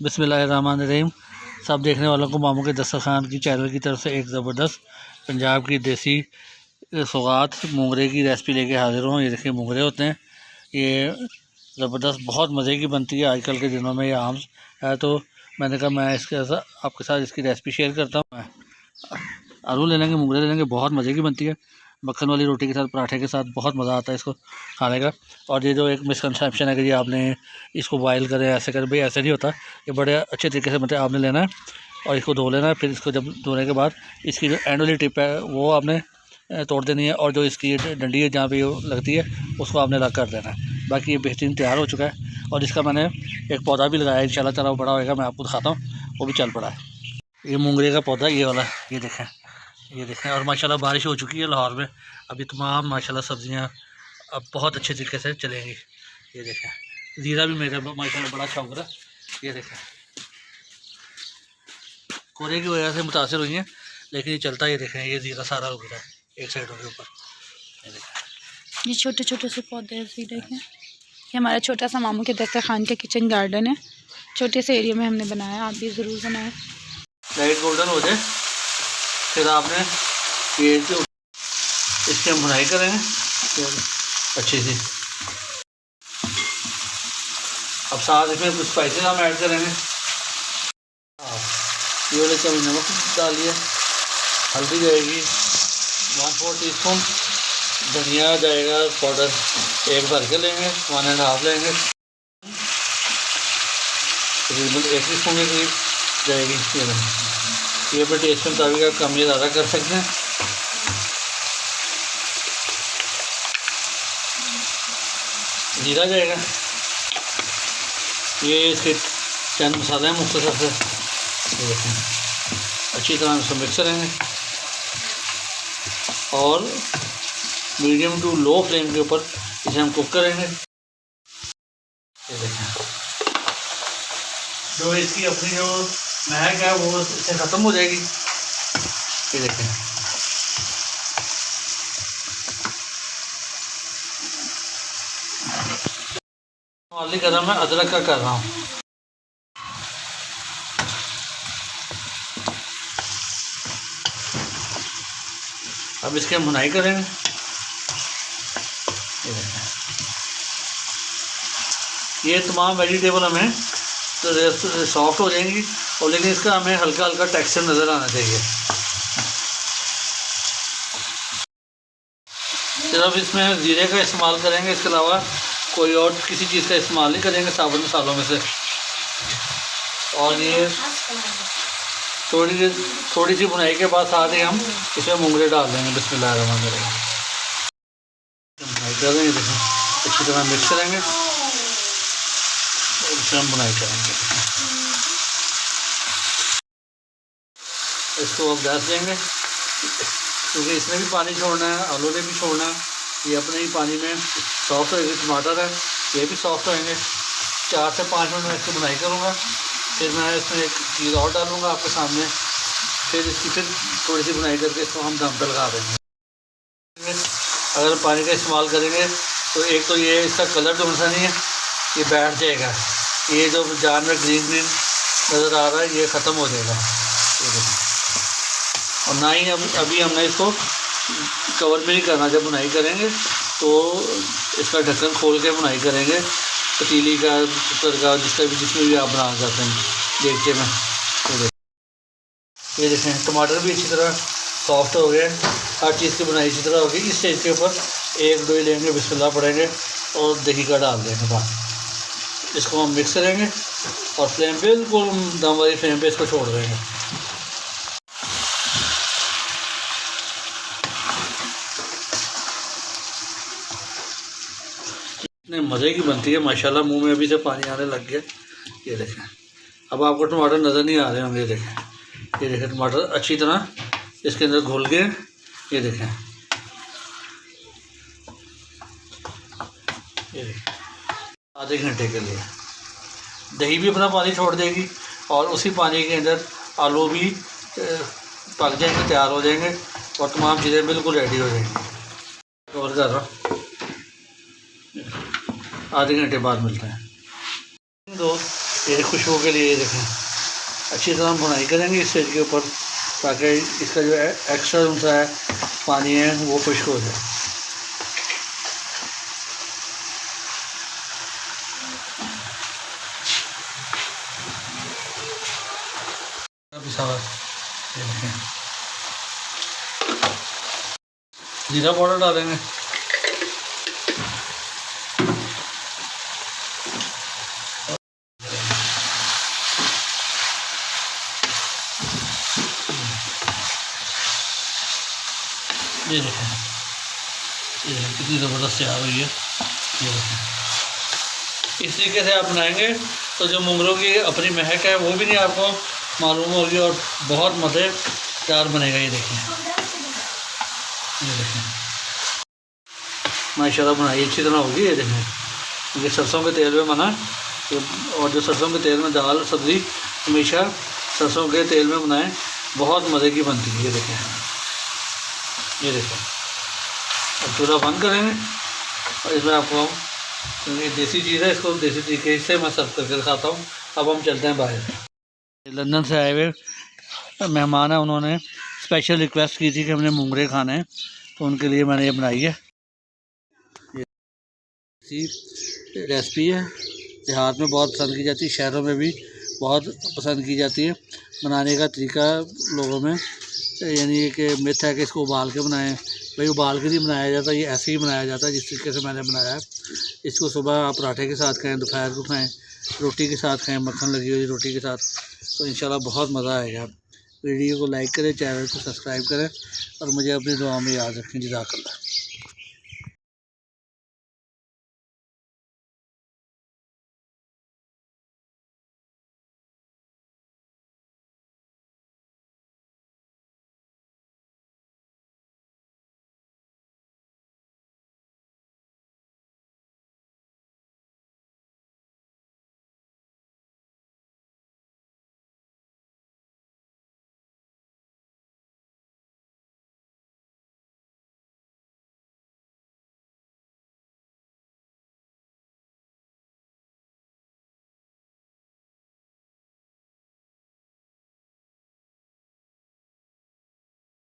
बिस्मिल्लाहिर्रहमानिर्रहीम। सब देखने वालों को मामू के दस्तरखान की चैनल की तरफ से एक ज़बरदस्त पंजाब की देसी सौगात मोंगरे की रेसिपी लेके हाज़िर हूँ। ये देखिए मोंगरे होते हैं, ये ज़बरदस्त बहुत मज़े की बनती है। आजकल के दिनों में ये आम है, तो मैंने कहा मैं आपके साथ इसकी रेसिपी शेयर करता हूँ। आलू ले लेंगे, मोंगरे ले लेंगे, बहुत मज़े की बनती है। मक्खन वाली रोटी के साथ, पराठे के साथ बहुत मज़ा आता है इसको खाने का। और ये जो एक मिसकंसेप्शन है कि जी आपने इसको बॉयल करें, ऐसे करें, भाई ऐसे नहीं होता। ये बड़े अच्छे तरीके से मतलब आपने लेना है और इसको धो लेना है। फिर इसको जब धोने के बाद इसकी जो एंड वाली टिप है वो आपने तोड़ देनी है, और जो इसकी डंडी है जहाँ पे लगती है उसको आपने अलग कर देना है। बाकी ये बेहतरीन तैयार हो चुका है। और इसका मैंने एक पौधा भी लगाया है, इंशाल्लाह ताला बड़ा होएगा, मैं आपको दिखाता हूँ। वो भी चल पड़ा है। ये मोंगरे का पौधा ये वाला, ये देखें। और माशाल्लाह बारिश हो चुकी है लाहौर में। अभी तमाम माशाल्लाह सब्ज़ियाँ अब बहुत अच्छे तरीके से चलेंगी। ये देखें, ज़ीरा भी मेरा माशाल्लाह बड़ा शौक है। ये देखें, कोहरे की वजह से मुतासर हुई हैं, लेकिन ये चलता। ये देखें, ये ज़ीरा सारा उग रहा है एक साइडों के ऊपर। ये देखें, ये छोटे छोटे से पौधे हैं ज़ीरे के। ये हमारा छोटा सा मामू के दस्तरखान का किचन गार्डन है, छोटे से एरिया में हमने बनाया। आप भी ज़रूर बनाएं। लाइट गोल्डन हो जाए फिर आपने ये जो इसकी हम भुनाई करेंगे अच्छी सी। अब साथ इसमें कुछ स्पाइसेस हम ऐड करेंगे। ये वाले कभी नमक डालिए, हल्दी जाएगी 1/4 टीस्पून, धनिया जाएगा पाउडर एक भर के लेंगे, 1.5 लेंगे, तकरीबन 1 टीस्पून के करीब जाएगी। ये अपने टेस्ट के मुताबिक आप कम या ज़्यादा कर सकते हैं। जीरा जाएगा, ये इसके चंद मसाले हैं मुख्तसर से। ये देखें, अच्छी तरह से मिक्स करेंगे और मीडियम टू लो फ्लेम के ऊपर इसे हम कुक करेंगे। ये देखें, जो इसकी अपनी जो महक है वो इससे ख़त्म हो जाएगी। ये देखें, ऑनली कर रहा मैं अदरक का कर रहा हूँ। अब इसके हम भुनाई करेंगे। ये देखें, ये तमाम वेजिटेबल हमें तो सॉफ्ट हो जाएंगी, और लेकिन इसका हमें हल्का हल्का टेक्सचर नज़र आना चाहिए। सिर्फ इसमें ज़ीरे का इस्तेमाल करेंगे, इसके अलावा कोई और किसी चीज़ का इस्तेमाल नहीं करेंगे साबुत मसालों में से। और ये थोड़ी सी भुनाई के बाद साथ ही हम इसमें मोंगरे डाल देंगे। बिस्मिल्लाहिर्रहमानिर्रहीम। भुनाई कर देंगे, देखें अच्छी तरह मिक्स करेंगे और इसमें हम भुनाई करेंगे। इसको अब गैस देंगे, क्योंकि इसने भी पानी छोड़ना है, आलू ने भी छोड़ना है। ये अपने ही पानी में सॉफ्ट होएगी। टमाटर है, ये भी सॉफ्ट होएंगे। 4 से 5 मिनट में इसकी बुनाई करूँगा। फिर मैं इसमें एक चीज़ और डालूँगा आपके सामने। फिर थोड़ी सी बुनाई करके इसको हम दम पे लगा देंगे। अगर पानी का इस्तेमाल करेंगे तो एक तो ये इसका कलर जो सा नहीं है, ये बैठ जाएगा। ये जो जान में ग्रीन ग्रीन नज़र आ रहा है ये ख़त्म हो जाएगा। और ना ही अभी हमने इसको कवर भी नहीं करना। जब बुनाई करेंगे तो इसका ढक्कन खोल के बुनाई करेंगे, पतीली का, कुकर का, जिसमें भी आप बनाना चाहते हैं, देगचे में। ये देखें, टमाटर भी अच्छी तरह सॉफ्ट हो गए, हर चीज़ की बुनाई अच्छी तरह होगी। इस स्टेज के ऊपर 1-2 ही लेंगे, बिस्मिल्लाह पड़ेंगे और दही का डाल देंगे। बस इसको हम मिक्स करेंगे और फ्लेम बिल्कुल दम वाली फ्लेम पे इसको छोड़ देंगे। इतने मज़े की बनती है माशाल्लाह, मुंह में अभी से पानी आने लग गया। ये देखें, अब आपको टमाटर नज़र नहीं आ रहे होंगे। ये देखें टमाटर अच्छी तरह इसके अंदर घुल गए। ये देखें, आधे घंटे के लिए दही भी अपना पानी छोड़ देगी और उसी पानी के अंदर आलू भी पक जाएंगे, तैयार हो जाएंगे और तमाम चीज़ें बिल्कुल रेडी हो जाएंगी। और कर रहा आधे घंटे बाद मिलते हैं दोस्त। ये खुशबू के लिए ये देखें अच्छी तरह बुनाई करेंगे इस स्टेज के ऊपर, ताकि इसका जो एक्स्ट्रा सा है पानी है वो खुश्क हो जाए। ये देखें जीरा पाउडर डालेंगे, ये देखें कितनी ज़बरदस्त तैयार हुई है। ये देखें इस तरीके से आप बनाएंगे तो जो मूंगरों की अपनी महक है वो भी नहीं आपको मालूम होगी और बहुत मज़ेदार बनेगा। ये देखें माशाल्लाह बनाई अच्छी तरह होगी। ये देखें क्योंकि सरसों के तेल में बना, और जो सरसों के तेल में दाल सब्ज़ी हमेशा सरसों के तेल में बनाएं, बहुत मज़े की बनती है। ये देखें अब चूल्हा बंद करेंगे और इसमें आपको क्योंकि देसी चीज़ है, इसको देसी तरीके से मैं सर्व करके खाता हूँ। अब हम चलते हैं बाहर। लंदन से आए हुए मेहमान हैं, उन्होंने स्पेशल रिक्वेस्ट की थी कि हमने मुंगरे खाने हैं, तो उनके लिए मैंने ये बनाई है। ये रेसिपी है, देहात में बहुत पसंद की जाती है, शहरों में भी बहुत पसंद की जाती है। बनाने का तरीका लोगों में यानी कि मिथ है कि इसको उबाल के बनाएं, भाई उबाल के नहीं बनाया जाता, ये ऐसे ही बनाया जाता है जिस तरीके से मैंने बनाया है। इसको सुबह आप पराठे के साथ खाएं, दोपहर को खाएं, रोटी के साथ खाएं, मक्खन लगी हुई रोटी के साथ, तो इंशाल्लाह बहुत मज़ा आएगा। वीडियो को लाइक करें, चैनल को सब्सक्राइब करें और मुझे अपनी दुआ में याद रखें। जज़ाकल्लाह।